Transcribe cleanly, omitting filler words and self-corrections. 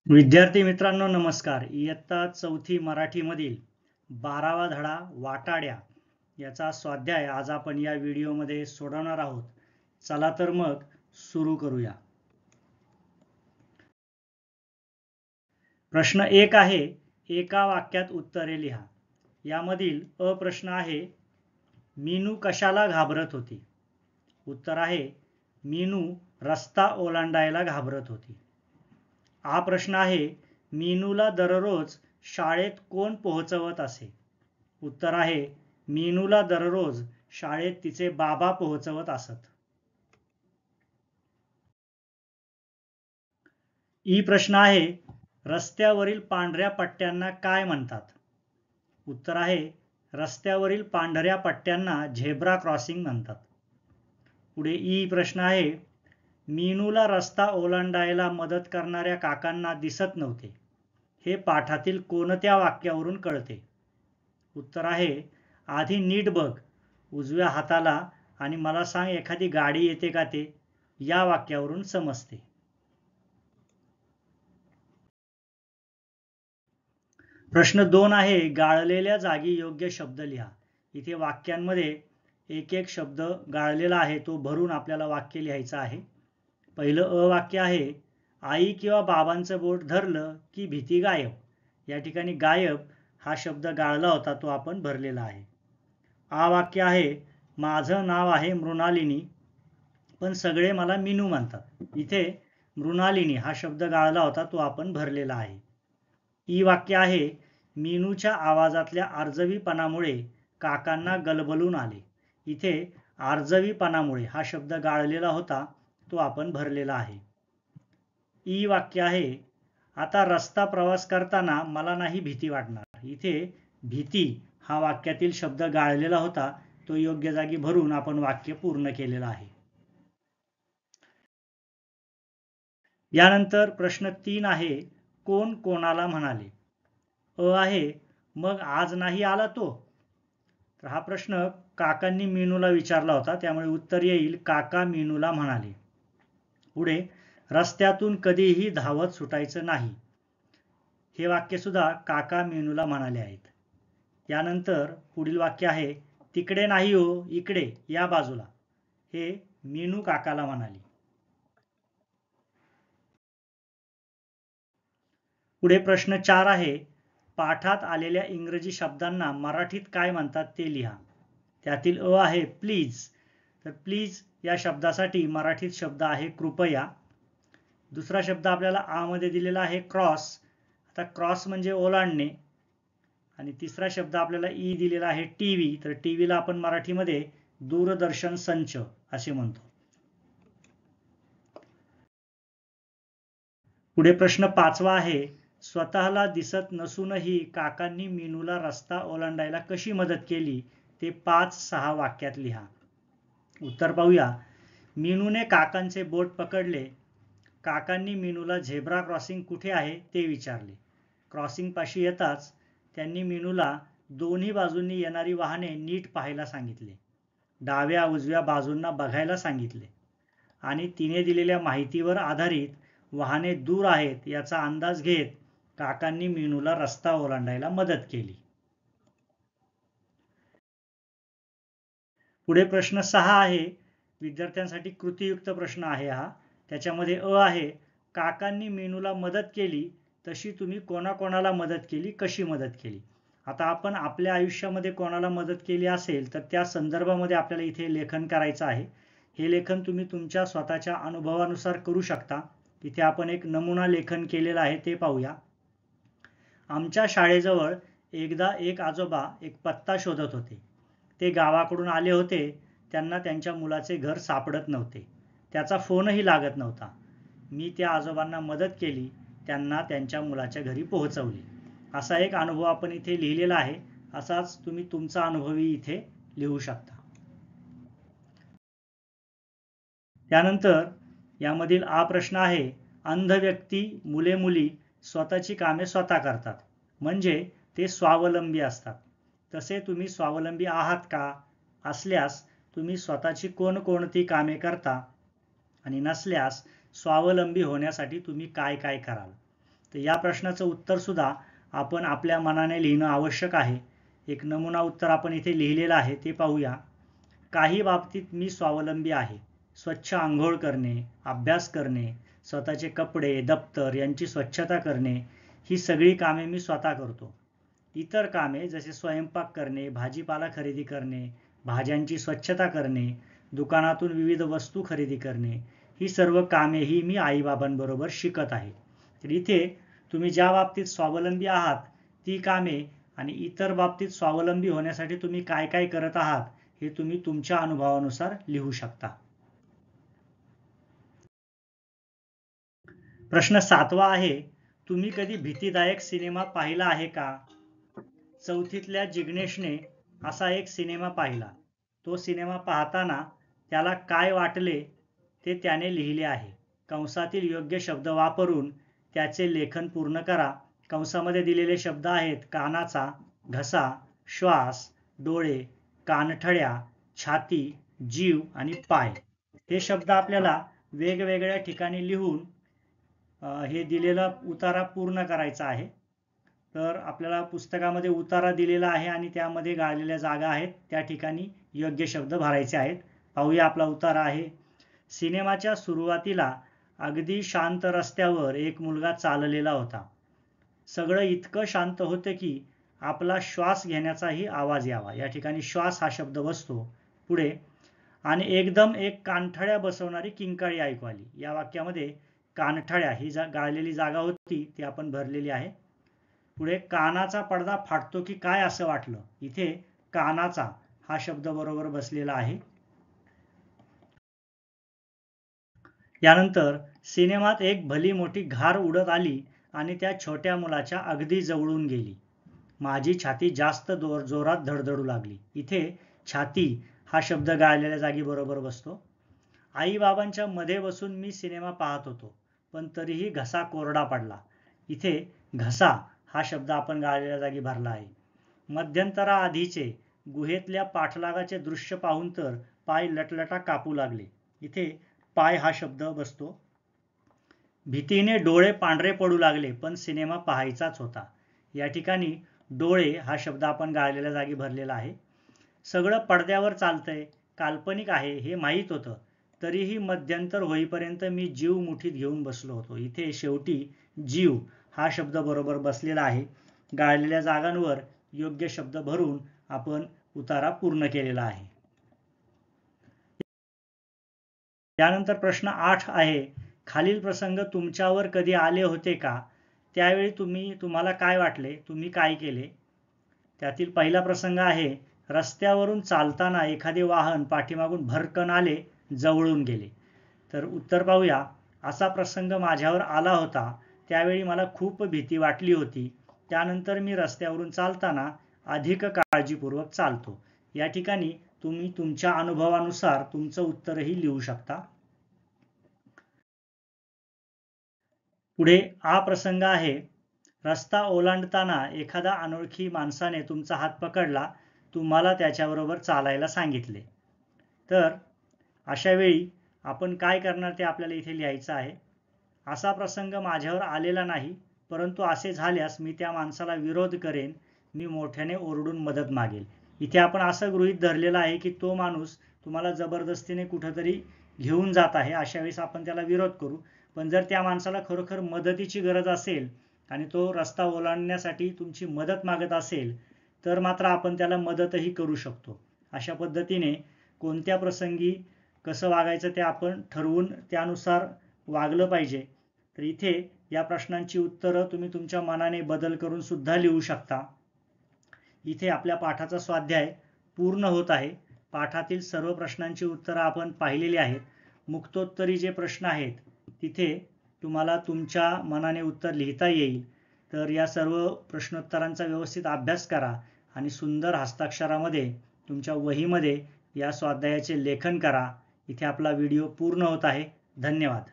विद्यार्थी मित्रांनो नमस्कार. इयत्ता चौथी मराठीमधील 12वा धडा वाटाड्या याचा स्वाध्याय आज आपण या व्हिडिओमध्ये सोडवणार आहोत. चला तर मग सुरू करूया. प्रश्न 1 आहे, एका वाक्यात उत्तरे लिहा. यामधील अ प्रश्न आहे, मीनू कशाला घाबरत होती? उत्तर आहे, मीनू रस्ता ओलांडायला घाबरत होती. हा प्रश्न आहे, मीनूला दररोज शाळेत कोण पोहोचवत असे? उत्तर आहे, मीनूला दररोज शाळेत तिचे बाबा पोहोचवत असत. ई प्रश्न आहे, रस्त्यावरील पांढऱ्या पट्ट्यांना काय म्हणतात? उत्तर आहे, रस्त्यावरील पांढऱ्या पट्ट्यांना झेब्रा क्रॉसिंग म्हणतात. पुढे ई प्रश्न आहे, मीनूला रस्ता ओलांडायला मदत करणाऱ्या काकांना दिसत नव्हते. हे पाठातील कोणत्या वाक्यावरून कळते? उत्तर आहे, आधी नीट बघ, उजव्या हाताला आणि मला सांग एखादी गाडी येते का ते, या वाक्यावरून समजते. प्रश्न 2 आहे, गाळलेल्या जागी योग्य शब्द लिहा. इथे वाक्यांमध्ये एक एक शब्द गाळलेला आहे, तो भरून आपल्याला वाक्य लिहायचं आहे. पहिलं अ वाक्य आहे, आई किंवा बाबांचं बोट धरलं की भीती गायब. या ठिकाणी गायब हा शब्द गाळला होता, तो आपण भरलेला आहे. आ वाक्य आहे, माझं नाव आहे मृणालिनी पण सगळे मला मीनू म्हणतात. इथे मृणालिनी हा शब्द गाळला होता, तो आपण भरलेला आहे. ई वाक्य आहे, मीनूच्या आवाजातल्या आर्जवीपणामुळे काकांना गलबलून आले. इथे आर्जवीपणामुळे हा शब्द गाळलेला होता, तो आपण भरलेला आहे. ई वाक्य आहे, आता रस्ता प्रवास करताना मला नाही भीती वाटणार. इथे भीती हा वाक्यातील शब्द गाळलेला होता, तो योग्य जागी भरून आपण वाक्य पूर्ण केलेलं आहे. यानंतर प्रश्न 3 आहे, कोण कोणाला म्हणाले? अ आहे, मग आज नाही आला तो? तर हा प्रश्न काकांनी मीनूला विचारला होता, त्यामुळे उत्तर येईल, काका मीनूला म्हणाले. पुढे रस्त्यातून कधीही धावत सुटायचं नाही. हे वाक्य सुद्धा काका मीनूला म्हणाले आहेत. यानंतर पुढील वाक्य आहे, तिकडे नाही हो, इकडे या बाजूला. हे मीनू काकाला म्हणाली. पुढे प्रश्न 4 आहे, पाठात आलेल्या इंग्रजी शब्दांना मराठीत काय म्हणतात ते लिहा. त्यातील अ आहे प्लीज. तर प्लीज या शब्दासाठी मराठीत शब्द आहे कृपया. दुसरा शब्द आपल्याला आ मध्ये दिलेला आहे क्रॉस. आता क्रॉस म्हणजे ओलांडणे. आणि तिसरा शब्द आपल्याला ई दिलेला आहे टीव्ही. तर टीव्हीला आपण मराठीमध्ये दूरदर्शन संच असे म्हणतो. पुढे प्रश्न 5 आहे, स्वतःला दिसत नसूनही काकांनी मीनूला रस्ता ओलांडायला कशी मदत केली ते 5-6 वाक्यात लिहा. उत्तर पाहूया. मीनूने काकांचे बोट पकडले. काकांनी मीनूला झेब्रा क्रॉसिंग कुठे आहे ते विचारले. क्रॉसिंग पाशी येताच त्यांनी मीनूला दोन्ही बाजूंनी येणारी वाहने नीट पाहायला सांगितले. डाव्या उजव्या बाजूंना बघायला सांगितले आणि तिने दिलेल्या माहितीवर आधारित वाहने दूर आहेत याचा अंदाज घेत काकांनी मीनूला रस्ता ओलांडायला मदत केली. पुढे प्रश्न 6 आहे, विद्यार्थ्यांसाठी कृतीयुक्त प्रश्न आहे हा. त्याच्यामध्ये अ आहे, काकांनी मीनूला मदत केली तशी तुम्ही कोणाकोणाला मदत केली, कशी मदत केली? आता आपण आपल्या आयुष्यामध्ये कोणाला मदत केली असेल तर त्या संदर्भामध्ये आपल्याला इथे लेखन करायचं आहे. हे लेखन तुम्ही तुमच्या स्वतःच्या अनुभवानुसार करू शकता. इथे आपण एक नमुना लेखन केलेलं आहे, ते पाहूया. आमच्या शाळेजवळ एकदा एक आजोबा एक पत्ता शोधत होते. ते गावाकडून आले होते. त्यांना त्यांच्या मुलाचे घर सापडत नव्हते. त्याचा फोनही लागत नव्हता. मी त्या आजोबांना मदत केली, त्यांना त्यांच्या मुलाच्या घरी पोहोचवले. असा एक अनुभव आपण इथे लिहिलेला आहे. असाच तुम्ही तुमचा अनुभवही इथे लिहू शकता. त्यानंतर यामधील आ प्रश्न आहे, अंध व्यक्ती मुले मुली स्वतःची कामे स्वतः करतात म्हणजे ते स्वावलंबी असतात. तसे तुम्ही स्वावलंबी आहात का? असल्यास तुम्ही स्वतःची कोणकोणती कामे करता आणि नसल्यास स्वावलंबी होण्यासाठी तुम्ही काय काय कराल? तर या प्रश्नाचं उत्तर सुद्धा आपण आपल्या मनाने लिहिणं आवश्यक आहे. एक नमुना उत्तर आपण इथे लिहिलेलं आहे ते पाहूया. काही बाबतीत मी स्वावलंबी आहे. स्वच्छ आंघोळ करणे, अभ्यास करणे, स्वतःचे कपडे, दप्तर यांची स्वच्छता करणे ही सगळी कामे मी स्वतः करतो. इतर कामे जसे स्वयंपाक करणे, भाजीपाला खरेदी करणे, भाज्यांची स्वच्छता करणे, दुकानातून विविध वस्तू खरेदी करणे ही सर्व कामेही मी आईबाबांबरोबर शिकत आहे. तर इथे तुम्ही ज्या बाबतीत स्वावलंबी आहात ती कामे आणि इतर बाबतीत स्वावलंबी होण्यासाठी तुम्ही काय काय करत आहात हे तुम्ही तुमच्या अनुभवानुसार लिहू शकता. प्रश्न 7वा आहे, तुम्ही कधी भीतीदायक सिनेमा पाहिला आहे का? 4थीतल्या जिग्नेशने असा एक सिनेमा पाहिला. तो सिनेमा पाहताना त्याला काय वाटले ते त्याने लिहिले आहे. कंसातील योग्य शब्द वापरून त्याचे लेखन पूर्ण करा. कंसामध्ये दिलेले शब्द आहेत कानाचा, घसा, श्वास, डोळे, कानठळ्या, छाती, जीव आणि पाय. हे शब्द आपल्याला वेगवेगळ्या ठिकाणी लिहून हे दिलेला उतारा पूर्ण करायचा आहे. तर आपल्याला पुस्तकामध्ये उतारा दिलेला आहे आणि त्यामध्ये गाळलेल्या जागा आहेत, त्या ठिकाणी योग्य शब्द भरायचे आहेत. पाहूया आपला उतारा आहे. सिनेमाच्या सुरुवातीला अगदी शांत रस्त्यावर एक मुलगा चाललेला होता. सगळं इतकं शांत होतं की आपला श्वास घेण्याचाही आवाज यावा. या ठिकाणी श्वास हा शब्द बसतो. पुढे, आणि एकदम एक कानठळ्या बसवणारी किंकाळी ऐकू आली. या वाक्यामध्ये कानठळ्या ही गाळलेली जागा होती ती आपण भरलेली आहे. पुढे, कानाचा पडदा फाटतो की काय असं वाटलं. इथे कानाचा हा शब्द बरोबर बसलेला आहे. यानंतर सिनेमात एक भली मोठी घार उडत आली आणि त्या छोट्या मुलाच्या अगदी जवळून गेली. माझी छाती जास्त जोरात धडधडू लागली. इथे छाती हा शब्द गाळलेल्या जागी बरोबर बसतो. आई बाबांच्या मध्ये बसून मी सिनेमा पाहत होतो पण तरीही घसा कोरडा पडला. इथे घसा हा शब्द आपण गाळलेल्या जागी भरला आहे. मध्यंतराआधीचे गुहेतल्या पाठलागाचे दृश्य पाहून तर पाय लटलटा कापू लागले. इथे पाय हा शब्द बसतो. भीतीने डोळे पांढरे पडू लागले पण सिनेमा पाहायचाच होता. या ठिकाणी डोळे हा शब्द आपण गाळलेल्या जागी भरलेला आहे. सगळं पडद्यावर चालतंय, काल्पनिक आहे हे माहीत होतं, तरीही मध्यंतर होईपर्यंत मी जीव मुठीत घेऊन बसलो होतो. इथे शेवटी जीव हा शब्द बरोबर बसलेला आहे. गाळलेल्या जागांवर योग्य शब्द भरून आपण उतारा पूर्ण केलेला आहे. त्यानंतर प्रश्न 8 आहे, खालील प्रसंग तुमच्यावर कधी आले होते का? त्यावेळी तुम्हाला काय वाटले, तुम्ही काय केले? त्यातील पहिला प्रसंग आहे, रस्त्यावरून चालताना एखादे वाहन पाठीमागून भरकन आले, जवळून गेले. तर उत्तर पाहूया. असा प्रसंग माझ्यावर आला होता. त्यावेळी मला खूप भीती वाटली होती. त्यानंतर मी रस्त्यावरून चालताना अधिक काळजीपूर्वक चालतो. या ठिकाणी तुम्ही तुमच्या अनुभवानुसार तुमचं उत्तरही लिहू शकता. पुढे हा प्रसंग आहे, रस्ता ओलांडताना एखादा अनोळखी माणसाने तुमचा हात पकडला, तुम्हाला त्याच्याबरोबर चालायला सांगितले. तर अशा वेळी आपण काय करणार ते आपल्याला इथे लिहायचं आहे. असा प्रसंग माझ्यावर आलेला नाही, परंतु असे झाल्यास मी त्या माणसाला विरोध करेन, मी मोठ्याने ओरडून मदत मागेल. इथे आपण असं गृहीत धरलेलं आहे की तो माणूस तुम्हाला जबरदस्तीने कुठेतरी घेऊन जात आहे. अशा वेळेस आपण त्याला विरोध करू. पण जर त्या माणसाला खरोखर मदतीची गरज असेल आणि तो रस्ता ओलांडण्यासाठी तुमची मदत मागत असेल तर मात्र आपण त्याला मदतही करू शकतो. अशा पद्धतीने कोणत्या प्रसंगी कसं वागायचं ते आपण ठरवून त्यानुसार वागलं पाहिजे. तर इथे या प्रश्नांची उत्तरं तुम्ही तुमच्या मनाने बदल करून सुद्धा लिहू शकता. इथे आपल्या पाठाचा स्वाध्याय पूर्ण होत आहे. पाठातील सर्व प्रश्नांची उत्तरं आपण पाहिलेली आहेत. मुक्तोत्तरी जे प्रश्न आहेत तिथे तुम्हाला तुमच्या मनाने उत्तर लिहिता येईल. तर या सर्व प्रश्नोत्तरांचा व्यवस्थित अभ्यास करा आणि सुंदर हस्ताक्षरामध्ये तुमच्या वहीमध्ये या स्वाध्यायाचे लेखन करा. इथे आपला व्हिडिओ पूर्ण होत आहे. धन्यवाद.